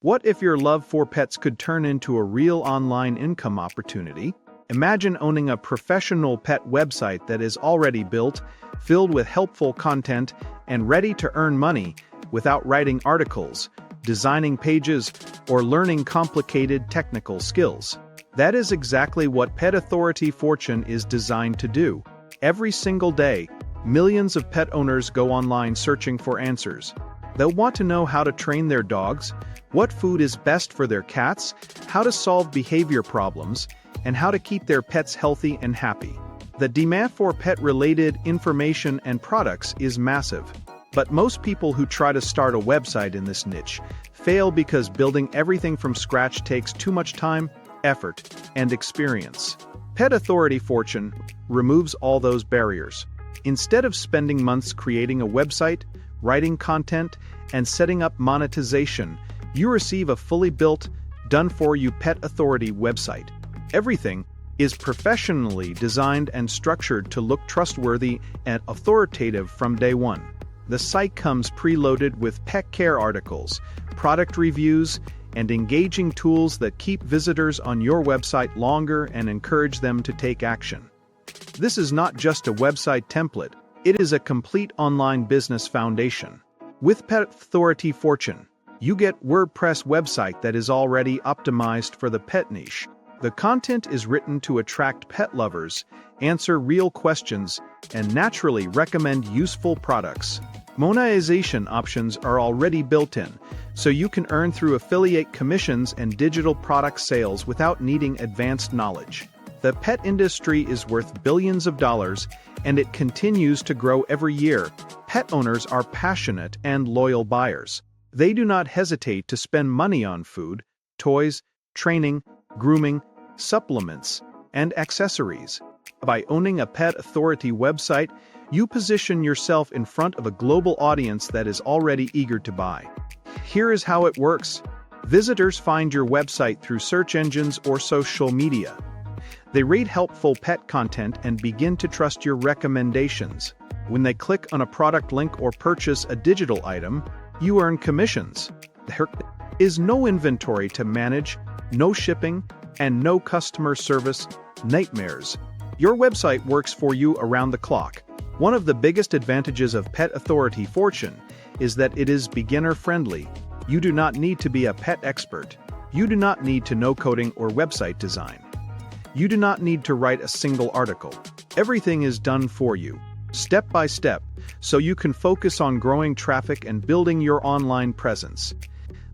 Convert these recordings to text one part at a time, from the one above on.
What if your love for pets could turn into a real online income opportunity? Imagine owning a professional pet website that is already built, filled with helpful content, and ready to earn money without writing articles, designing pages, or learning complicated technical skills. That is exactly what Pet Authority Fortune is designed to do. Every single day, millions of pet owners go online searching for answers. They'll want to know how to train their dogs, what food is best for their cats, how to solve behavior problems, and how to keep their pets healthy and happy. The demand for pet-related information and products is massive. But most people who try to start a website in this niche fail because building everything from scratch takes too much time, effort, and experience. Pet Authority Fortune removes all those barriers. Instead of spending months creating a website, writing content, and setting up monetization, you receive a fully built, done-for-you Pet Authority website. Everything is professionally designed and structured to look trustworthy and authoritative from day one. The site comes preloaded with pet care articles, product reviews, and engaging tools that keep visitors on your website longer and encourage them to take action. This is not just a website template, it is a complete online business foundation. With Pet Authority Fortune, you get WordPress website that is already optimized for the pet niche. The content is written to attract pet lovers, answer real questions, and naturally recommend useful products. Monetization options are already built in, so you can earn through affiliate commissions and digital product sales without needing advanced knowledge. The pet industry is worth billions of dollars, and it continues to grow every year. Pet owners are passionate and loyal buyers. They do not hesitate to spend money on food, toys, training, grooming, supplements, and accessories. By owning a Pet Authority website, you position yourself in front of a global audience that is already eager to buy. Here is how it works. Visitors find your website through search engines or social media. They read helpful pet content and begin to trust your recommendations. When they click on a product link or purchase a digital item, you earn commissions. There is no inventory to manage, no shipping, and no customer service nightmares. Your website works for you around the clock. One of the biggest advantages of Pet Authority Fortune is that it is beginner-friendly. You do not need to be a pet expert. You do not need to know coding or website design. You do not need to write a single article. Everything is done for you, step by step, so you can focus on growing traffic and building your online presence.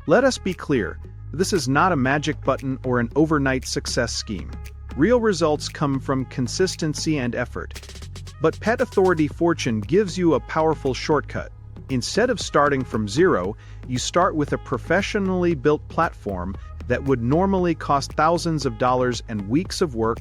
Let us be clear, this is not a magic button or an overnight success scheme. Real results come from consistency and effort. But Pet Authority Fortune gives you a powerful shortcut. Instead of starting from zero, you start with a professionally built platform that would normally cost thousands of dollars and weeks of work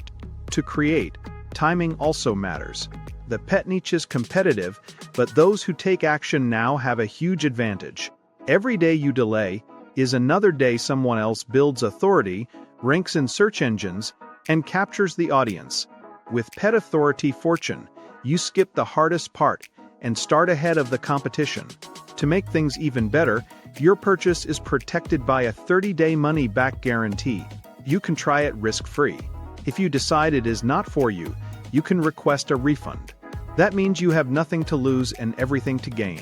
to create. Timing also matters. The pet niche is competitive, but those who take action now have a huge advantage. Every day you delay is another day someone else builds authority, ranks in search engines, and captures the audience. With Pet Authority Fortune, you skip the hardest part and start ahead of the competition. To make things even better, your purchase is protected by a 30-day money-back guarantee. You can try it risk-free. If you decide it is not for you, you can request a refund. That means you have nothing to lose and everything to gain.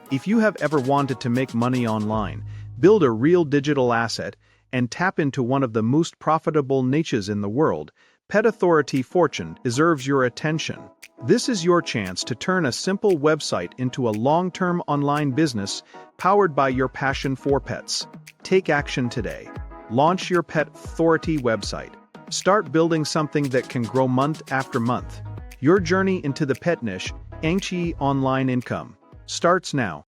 If you have ever wanted to make money online, build a real digital asset, and tap into one of the most profitable niches in the world, Pet Authority Fortune deserves your attention. This is your chance to turn a simple website into a long-term online business powered by your passion for pets. Take action today. Launch your Pet Authority website. Start building something that can grow month after month. Your journey into the pet niche, Anchi Online Income, starts now.